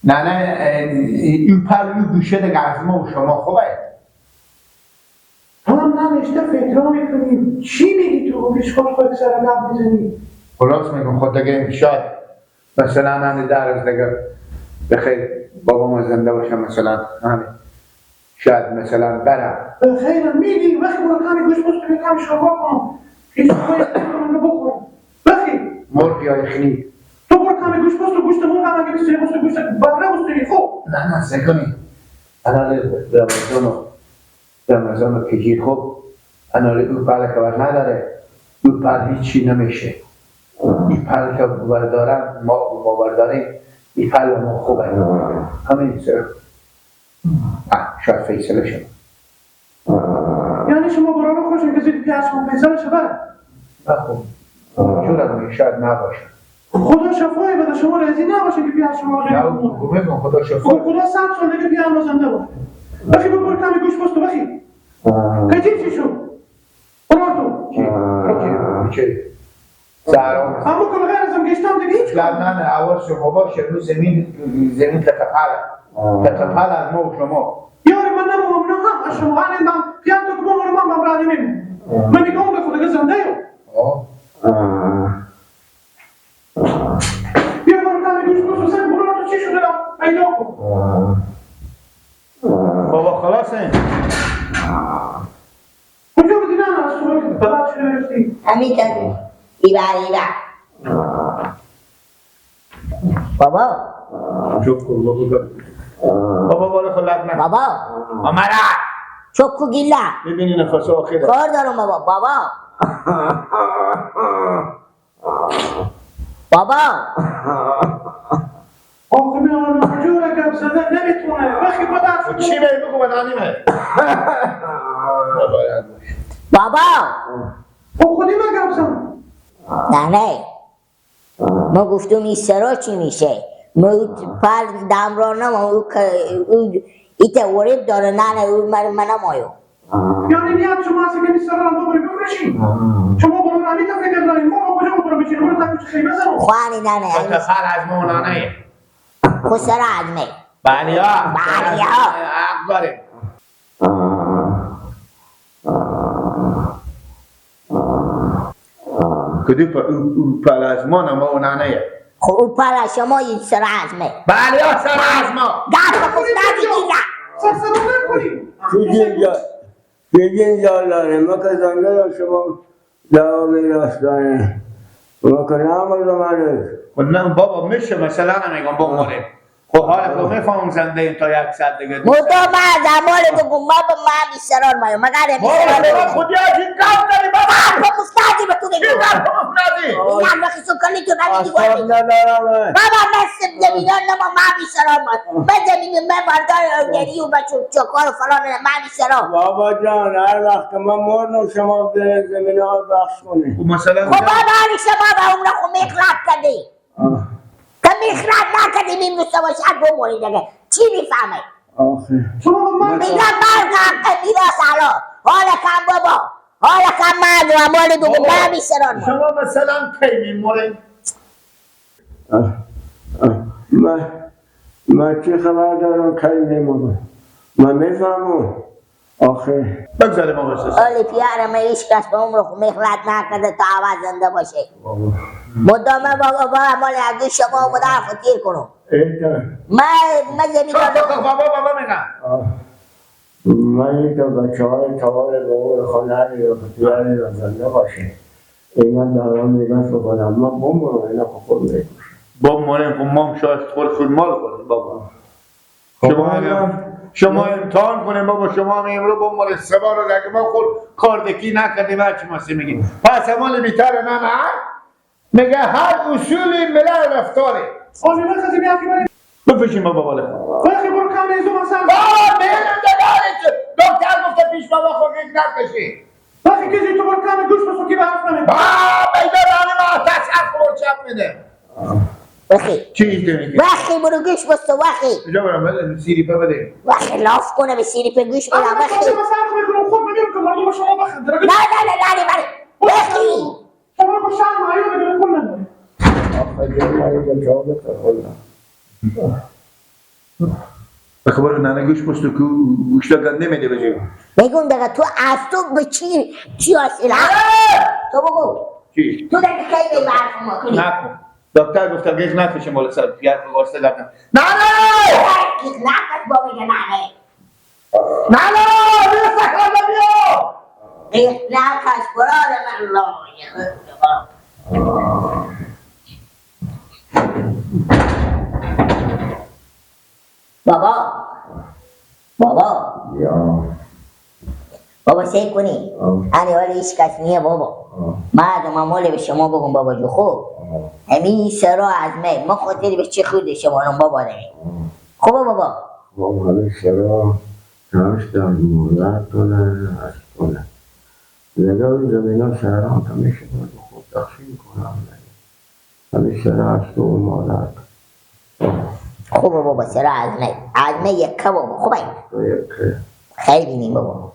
نه این پلوی گوشه دیگه از ما و شما خوبه. هم نمیشته فکر میکنیم چی میگی تو پیش خود سر لب میزنی؟ خلاص میگم خود دیگه شاید مثلا همین در از دیگه بخیر بابا ما زنده باشه مثلا همین شاید مثلا برم خیلی میگی وقتی برو کمی گوش بست که کمی شربا کنم پیش خواهی کنم بخورم وقتی مرغ یا یخنی تو برو کمی گوش بست و گوشت مرغ هم اگه بستری بست گوشت بقره بستری خوب نه سکنی الان رمضان کهیر خوب الان اون پل که نداره اون پل هیچی نمیشه این پل که بردارم ما برداریم این پل ما خوبه همین سر شاید فیصله شد یعنی شما برای خوشن کسی پیاز شما فیصله شده؟ خوب جورم شاید نباشه خدا شفایی بده شما راضی نباشه که پیاز شما نه بگم خدا شفایی خدا 100 سال دیگه پیاز زنده باشه بخی ببر کمی گوش بست بخی کجی چی شد؟ برو تو چی؟ زهرام اما کل غیر ازم گشتم دیگه هیچ نه اول شما باشه رو زمین تتپل از ما و شما یاری من نمومم نه هم از شما هنه من پیان تو که بمونم من برای نمیم من میگم به خدا که زنده یو بیا برو کمی گوش بست و سن برو تو چی شده پیدا کن بابا خلاصه کجا بدی نه از تو که بلا چی نوشتی همین که ایبر بابا شکر بابا بالا خلق نه بابا امرا چکو گیلا ببینی نفس آخره کار دارم بابا آخه میان جوره که بزده نمیتونه بخی بدر چی بگو بدانیمه بابا خب خودی بگم زن نه ما گفتم این سرا چی میشه ما پل دمرانه ما ایتا ورید داره نه او من نمایو یعنی نیت شما هستی که نیست دارم بابایی بفرشیم شما برو نمی تا فکر داریم ما کجا برو بشیم برو تکوچ خیلی بزنم خوانی نه تفر از مولانه خسر عدمه بلیا بلیا حق داره کدی پل از ما نمونانه خب او پل شما این سر عدمه بلیا سر از ما گفت خسر دیگه سرسرم نکنیم دیگه جالاره ما که زنده شما دوامی راستانه ما که نامل دماره بابا میشه مثلا نمیگم بمونه خب حالا که میفهم زنده این تا 100 دیگه مدام من زمان تو گم با من بیشتران مایم مگر بابا خودی از این کام داری بابا بابا مستعدی به تو چی بگو در مفردی این هم بخی سکلی تو نمیدی اصاب بودی ندارم بابا نصف زمیدان نما من بیشتران مایم من زمین من بردار گری و بچه چکار و فلان من بیشتران بابا جان هر وقت من مردم شما به زمین ها بخش کنی مثلا خب بابا هری شما به اون خو میخلط کردی که میخلط نکردی میمروسته باشد بمونی دیگه چی میفهمه آخه شما من میگم مرد حق میراث حالا کم بابا حالا کم مرد و مال دوگو من بیشتران مایم شما مثلا کی میمورید من چی خبر دارم کی نمونم من میفهمم آخه بگذاریم آقا سیست اولی پیارم ایش کس به عمر خو مخلط نکرده تا عوض زنده باشه مدامه بابا مال از شما و مدار خود تیر کنم من زمین بابا میگم من این که بچه های توار به اون خانه‌ای و خطیاری را زنده باشه اینا دارم میگن که خودم من بمونم اینا خود میکشم بمونیم خب ما هم شاید خود مال کنیم بابا شما امتحان کنیم بابا شما هم امرو بمونید 3 بار رو اگه ما خود کاردکی نکردیم هرچی ماسی میگیم پس مال بیتر نه میگه هر اصولی ملل رفتاره آجی من خزی بیافی بریم بفشیم بابا بالا بخی برو کمی ایزو من سر بابا بیرون دارید دکتر گفته پیش بابا خود یک نکشی بخی کسی تو برو کمی گوش بسو کی به حرف نمید بابا بیدارانی ما تصحف خور چپ میده وخی چیز داری وخی برو گوش بستو وخی کجا برم بده سیری پا بده وخی لاف کنه به سیری په گوش اما بدم من وخی خود مسرخ میکنم خود میگم که مردم شما بخند درگه نه بری وخی شما رو شرم آیو بگیره کن نداره آخه جمعی به جا بکن خبر نانه گوش پستو که گوشتا گنده میده بجیم بگون دقیقا تو از تو به چی حاصل تو بگو چی؟ تو دقیقا کی به برف ما کنی نکن دکتر گفتم گیز نکشه مال سر بیاد واسه لکن نانه! نکن با میگه نانه نانه! بیا سکر بیا! نکش برادر من الله بابا یا بابا سیب کنی هنی ولی هیچ کس نیه بابا مردم مالی به شما بگم بابا جو خوب همین سرا از ما خاطری به چه خود شما رو بابا داریم خوبه بابا خب همه چرا همش در مولد کنه از کنه لگه زمین ها شهران تا میشه باید خود تقسیم کنم همه چرا از تو مولد خوبه بابا سرا از ما یکه بابا خوبه تو یک خیلی بینیم بابا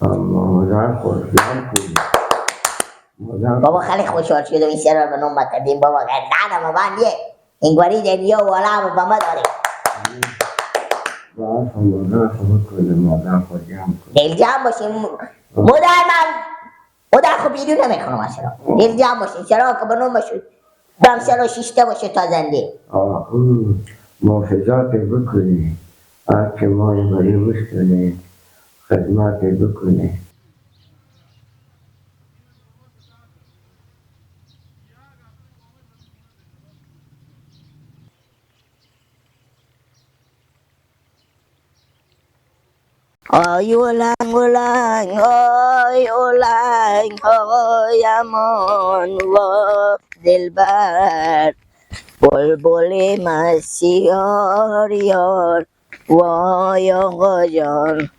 مادر خوشگل کنی مادر بابا خیلی خوشحال شده این سرا رو به نوم کردیم بابا گردن ما بندیه انگواری دریا و والا با ما داریم باید مادر خود کنه مادر خود جمع کنه دل جمع باشیم مادر خب بیرون نمیکنم اصلا دل جمع باشیم سرا که به نوم شد دم سرا شیشته باشه تا زنده محافظات بکنی هرچه ما بری بشکنی خدمت بکنی آی اولنگ اولنگ آی اولنگ آی امان و دلبر بلبل مسیار یار وای آقا جان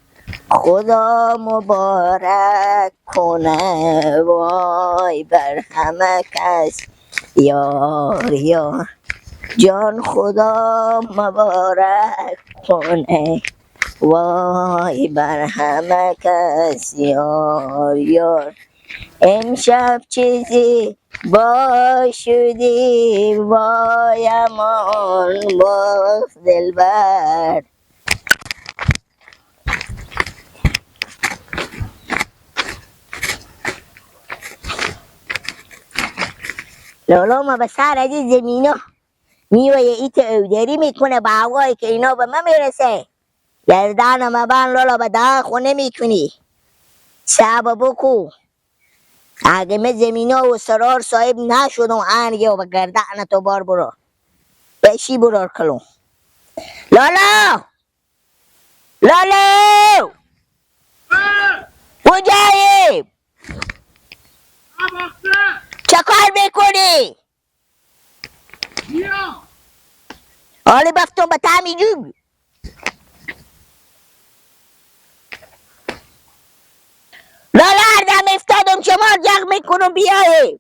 خدا مبارک کنه وای بر همه کس یار یار جان خدا مبارک کنه وای بر همه کس یار یار امشب چیزی باشدی وای امان باز دلبر لالا ما به سر از این زمینا میوه ایت اودری میکنه با هوایی که اینا به من میرسه گردن ما بند لالا به ده خونه میکنی شب بکو اگه من زمینا و سرار صاحب نشدم انگه و به گردن تو بار برو بشی برار کلون لالا لالا کجایی چه کار میکنی حالی بفتم به تعمی جوب لالا هردم افتادم شما جغ میکنم بیایی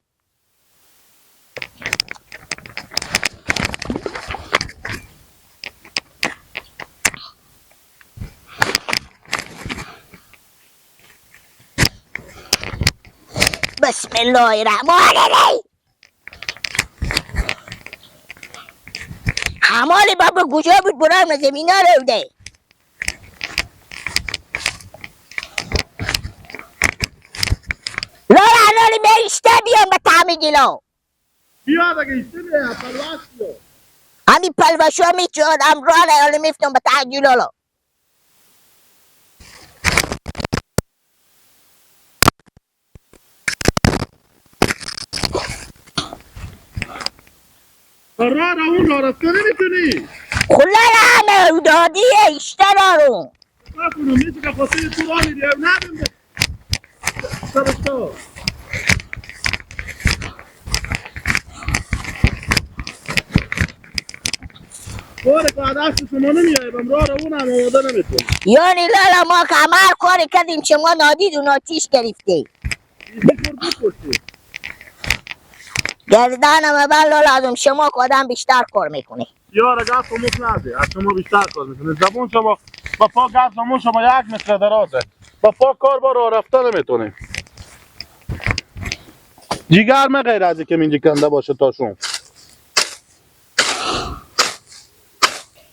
بسم الله الرحمن الرحیم حمالی بابا کجا بود برام زمینا رو ده لالا حالی میشته بیام به تعمی جلو بیا دیگه ایسته بیا پرواز کن همی پلوشو میچود امران حالی میفتم به تعمی جلو راه را اون راه رفته نمیتونی خلا همه دادی اشته دارم نکنم میشه که خواستید تو راه میدی ندیم ده سرشتا باره که دست شما نمیایبم راه را اون هم آماده نمیتونی یعنی لالا ما که عمل کاری کردیم شما نادید و ناتیش گرفته ایسی پر بود کشتی گردن من لالا شما که آدم بیشتر کار میکنه یا را گفت مک نده از شما بیشتر کار میکنه زبون شما با پا گفت زبون شما یک متر درازه با پا کار با راه رفته نمیتونیم جیگر من غیر از که اینجا کنده باشه تاشون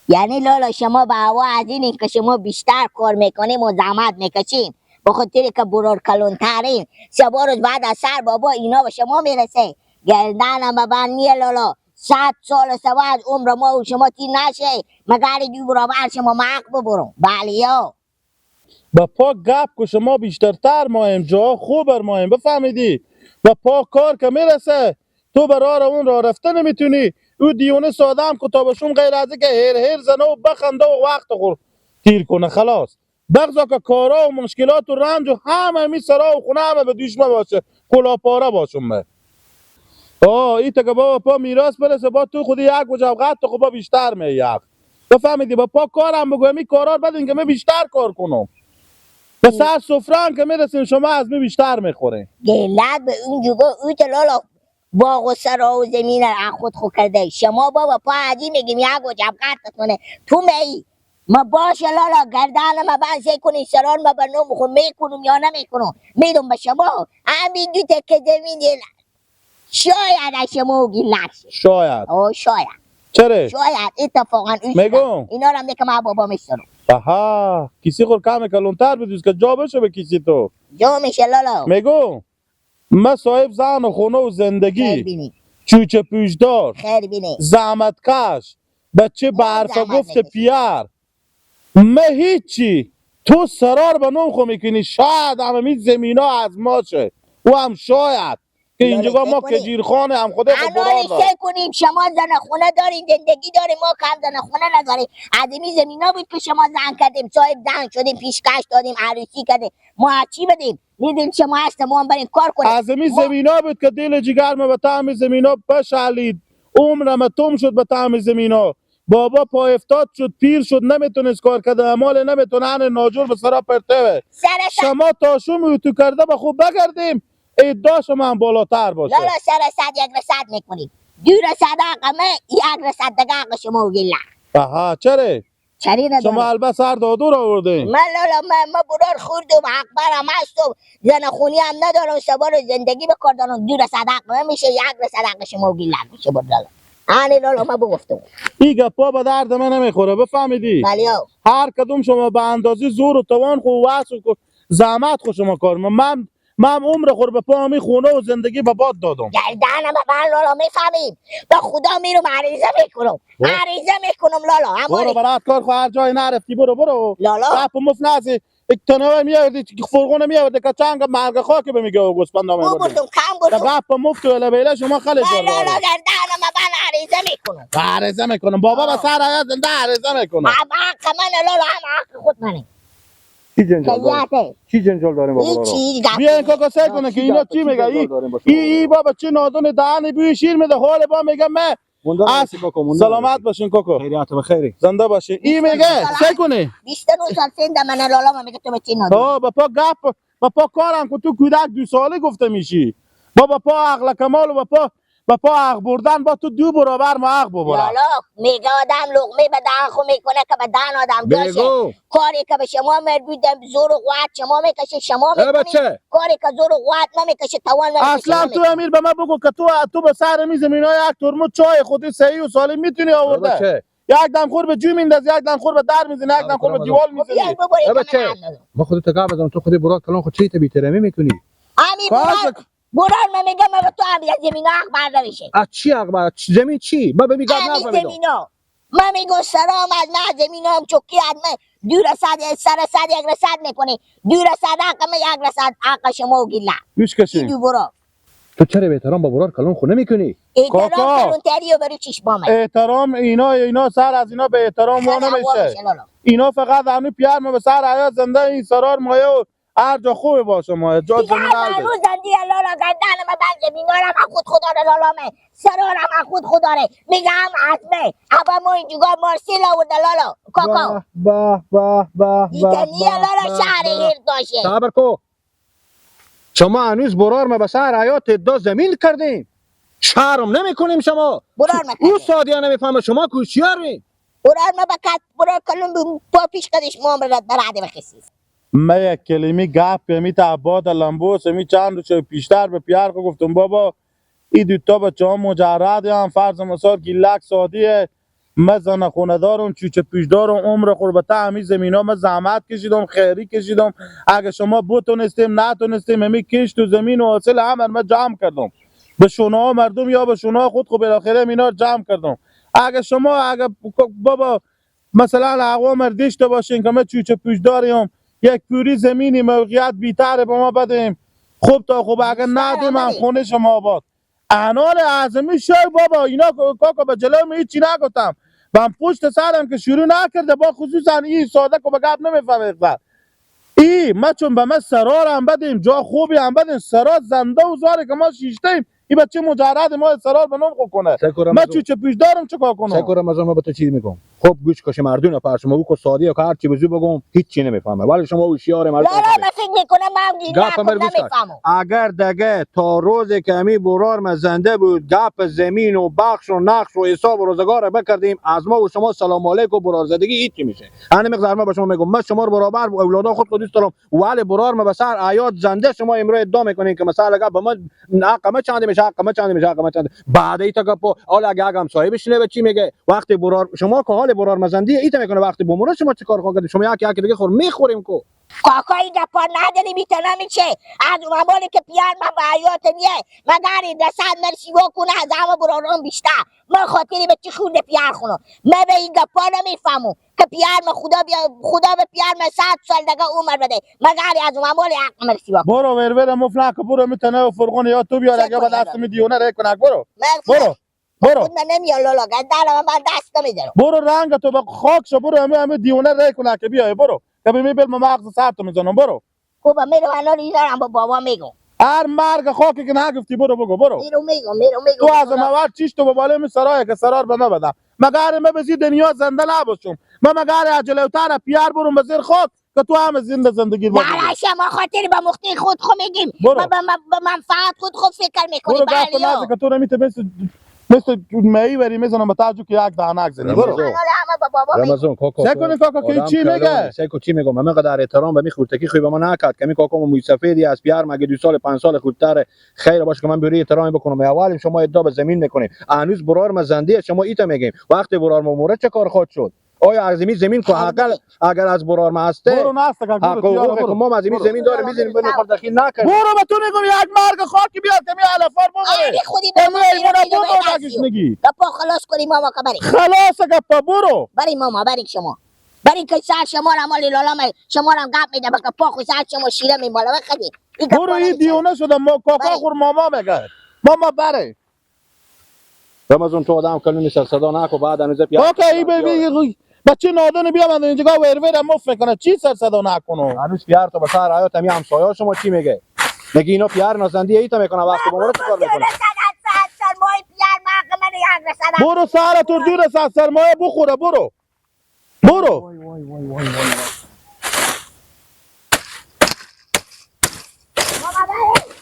یعنی لالا شما به هوا از اینین که شما بیشتر کار میکنیم و زحمت میکشین به خاطر که برور کلونترین شبا روز بعد از سر بابا اینا به شما میرسه گردن هم ببند نیه لالا 100 سال سوا از عمر ما و شما تی نشه مگر دو برابر شما محق ببرون بله یا با پا گپ که شما بیشترتر مایم جا خوبر مایم بفهمیدی با پا کار که میرسه تو برای اون را رفته نمیتونی او دیونه ساده هم که تا بشون غیر از که هر زنه و بخنده و وقت خور تیر کنه خلاص بغضا که کارا و مشکلات و رنج و همه می سرا و خونه همه به دوشمه باشه کلاپاره باشم به ای تا که با پا میراث برسه با تو خودی یک وجب قد تو خب با بیشتر میید بفهمیدی با پا کارم بگو می کارا بدین که می بیشتر کار کنم به سر سفران که میرسیم شما از می بیشتر میخورین گلت به اون جگو او که لالا باغ و سرا و زمین را خود خود کرده شما بابا پا عدی میگیم یک و جب قطع کنه تو می ما باشه لالا گردن ما بنزه کنی سران ما بنام خود میکنم یا نمیکنم میدونم به شما همین دو تکه زمین شاید از شما گلت شد شاید شاید چرا؟ شاید اتفاقا میگم اینا رو هم که من بابا میشترم آها کسی خور کم کلونتر بدوز که جا بشه به کسی تو جا میشه لالا میگم من صاحب زن و خونه و خیر زندگی بینی چوچه پوشدار خیر بینی زحمتکش بچه ما برفا زحمت گفت میکشیم. پیر من هیچی تو سرار به نوم خو میکنی شاید همه می زمین ها از ما شه او هم شاید که اینجا لاله ما کنی کجیرخانه هم خوده خود برار الان دارم چه کنیم شما زن خونه دارین زندگی داریم ما کم زن خونه نداریم عدمی زمینا بود که شما زن کردیم صاحب زن شدیم پیشکش دادیم عروسی کردیم ما از چی بدیم دیدیم شما هست ما هم بریم کار کنیم عظمی ما زمین ها بود که دل جگر ما به طعم زمین ها بشعلید عمرم تم شد به طعم زمین ها بابا پا افتاد شد پیر شد نمیتونست کار کرده امال نمیتونه ناجور به سرا پرته سر شما تاشو تو کرده به خوب بگردیم ادعا شما هم بالاتر باشه لالا سر صد یک رصد میکنیم دو رصد آقا یک رصد دگه آقا شما و گله آها چرا چری نداره شما البته سر دادور آوردین من لالا ما برار خوردم اکبرم هستم زن خونی هم ندارم سوار زندگی بکار دارم دو رصد آقا میشه یک رصد آقا شما و گله میشه برد لالا آنی لالا ما بگفتم این گپا به درد من نمیخوره بفهمیدی بلیو هر کدوم شما به اندازه زور و توان خو واسه زحمت خو شما کار من عمر خور به پا می خونه و زندگی به باد دادم گردنم من لالا میفهمیم به خدا میرم عریضه میکنم عریضه میکنم لالا برو همانی برات کار خو هر جای نرفتی برو لالا گپ مفلسی یک تنوع میاردی فرغون میاردی که چنگ مرگ خاک به میگه و گسپند او نمیاردی بردم کم تا بردم گپ مفت و لبیله شما خیلی من زور لالا داره گردنم من عریضه میکنم عرضه میکنم بابا به سر آیا زنده عرضه میکنم حق من لالا هم حق خود منه چی جنجال داریم؟ خیاته چی جنجال داریم با این برارا؟ چیز گپ بیا این کاکا سعی کنه که اینا چی میگه ای بابا چه نادون دهنی بوی شیر میده حال با میگه من از سلامت باشین کوکو خیریات و خیری زنده باشین این میگه سعی کنه 29 سال سنده من لالا من میگه تو به چی نادی ها با پا کارم که تو کودک 2 ساله گفته میشی با پا عقل کمال و با پا عقل بردن با تو 2 برابر ما عقل ببره لالا میگه آدم لقمه به دهن خو میکنه که به دهن آدم داشه بگو کاری که به شما مربوطه زور و قوت شما میکشه شما اه میکنید بچه کاری که زور و قوت نمیکشه توان نمیکشه اصلا تو امیر به من بگو که تو به سر می زمینای یک ترمز چای خودی صحیح و سالم میتونی آورده بچه یک دم خور به جو میندازی یک دم خور به در میزنی یک دم خور به دیوار بیای میزنی ببری که بچه. من حل ندارم ما خودت گپ بزنم تو خودی برات کلان خود چی ته بی‌ترمی میکنی همین برار من میگم من تو هم از زمین حق برده بشه از چی اقبار زمین چی ما ببی گپ همین نفهمیدم زمین ها من میگم سلام از من زمین هم چکی از من دور سر یک رصد میکنی دور صد حق من یک رصد حق شما و گله گوش این کشین دو برا تو چرا بی‌ترام با برات کلان خود نمیکنی احترام کاکا. کلونتری و برای چشمامه احترام اینا سر از اینا به احترام وا نمیشه اینا فقط همین پیار ما به سر حیات زنده این سرار مایه و هر جا خوبه باشه ما جا دیگه زمین هر الده روز زندی لالا گردن من بند زمینارم هم خود خدا رو لالا من سرارم هم خود خدا رو میگم عزمه ابا ما اینجوگا مارسیل آورده لالا کاکا دیگه نیه لالا شهر هیر داشه صبر کو شما هنوز برار ما به سر حیات ادعا زمین کردیم شرم نمیکنیم شما برار او مکنه سادیا نمیفهمه شما کوشیاری برار ما بکت برار کلون پا پیش کدش معاملات براده بخیسید من یک کلمه گپ می تا عباد لمبوس می چند روز پیشتر به پیار گفتم بابا این دوتا بچه ها مجرد هم فرض مثال گیلک سادیه من زن خونه دارم، چوچه پیش دارم، عمر قربت همین زمینا من زحمت کشیدم، خیری کشیدم. اگه شما بتونستیم نتونستیم همین کشت و زمین و حاصل همه من جمع کردم به شما مردم یا به شما خود. خب بالاخره اینا رو جمع کردم. اگه بابا مثلا عوام داشته باشین که ما چوچه پیش داریم یک پوری زمینی موقعیت بیتره به ما بدیم، خوب تا خوب. اگه ندیم هم خونه شما آباد. انال اعظمی شای بابا اینا کاکا به جلوی من هیچی نگفتم. من پشت سرم که شروع نکرده با خصوصا این ساده که به گپ نمیفهمه. ما چون به من سرار هم بدیم جا خوبی هم بدیم سرار زنده و زاره که ما شیشتیم این بچه مجرد ما سرار به نام کنه. من چوچه پیش دارم چیکار کنم؟ سکو رمضان ما به تو چیز میگم. خب گوش کش مردونه پر شما بگو سادی که هر چی بزو بگم هیچ نمیفهمه، ولی شما هوشیار مردم. لا من فکر میکنم من نمیفهمم. اگر دگه تا روزی که امی برار ما زنده بود گپ زمین و بخش و نقش و حساب و روزگار بکردیم از ما و شما سلام علیکم برار زدگی هیچ میشه. انا مقدار ما به شما میگم من شما رو برابر اولادا خود دوست دارم، ولی برار ما بسر آیات زنده شما امروز ادعا میکنین که مثلا گپ ما حق چند میشه، حق چند میشه، حق چند بعد ای تا گپ حالا اگه هم صاحبش نه چی میگه وقتی برار شما که حال برار مزندی ایت میکنه وقتی بمونه شما چه کار خواهید شما یکی دیگه خور میخوریم کو کاکا این گپا نداری میتونه میشه از مامانی که پیار من به حیات نیه مگر این رسد مرسی بکنه از همه برارم بیشتر من خاطری به چی خونده پیار خونم من به این گپا نمیفهمم که پیار من خدا به پیار من 100 سال دیگه عمر بده مگر از مامانی حق مرسی بکنه. برو ور مفلک برو میتونه و فرقون یا تو بیار اگه به دست می دیونه ری کنک. برو خود من نمیاد لالا گندال من دست نمیدارم. برو رنگ تو به خاک شو برو همه دیونه ری کنک بیای برو که ببین بل مغز سر تو میزنم. برو خوبه میرم الان اینا با بابا میگم هر مرگ خاکی که نگفتی برو بگو. برو میگم تو از ما چیش تو به بالای می سرای که سرار به ما بدم مگر من بزی دنیا زنده نباشم من مگر اجلوتر پیار برم به زیر خاک که تو هم زندگی بکنی. نه شما خاطر با مختی خود میگیم ما به منفعت خود فکر میکنیم. برو گفت نازه که تو نمیته مثل مایی وری میزنم به تاجو که یک دانک زنی. برو رمضان کاکا سکونی کاکا که چی میگه؟ سکو چی میگم من قدر احترام به می خورتکی خوی به ما نکرد که می کاکا موی سفیدی از پیار مگه 2 سال 5 سال خودتر خیر باشه که من بری احترام بکنم. اول شما ادعا به زمین میکنید هنوز برار مزندی شما ایتا میگیم وقتی برار مورد چه کار خود شد آیا از زمین کو اگر از برار ما هسته برو ناسته که برو ما از زمین داریم میذاریم بنو خود دخیل نکن. برو به تو میگم یک مرگ خاکی بیاد که می علفار ببره خودی به ما میگی گپا خلاص کنیم ماما که بریم خلاص گپا برو بریم ماما بریم شما بریم که سر شما را مالی لالا شما را گپ میده بگه پا خو سر شما شیره میماله بخدی برو این دیونه شده ما کاکا خور ماما میگه ماما بره. رمضان تو آدم کلمی سر صدا نکو بعد انوزه پیار کاکا ای ببین بچه نادون بیا من اینجا ور مف میکنه چی سر صدا نکنه هنوز پیار تو بسر آیا تمی همسایه شما چی میگه نگی اینا پیار نازندی ایتا میکنه وقتی بمونه چه کار میکنه. برو سر تو دور سرمایه بخوره برو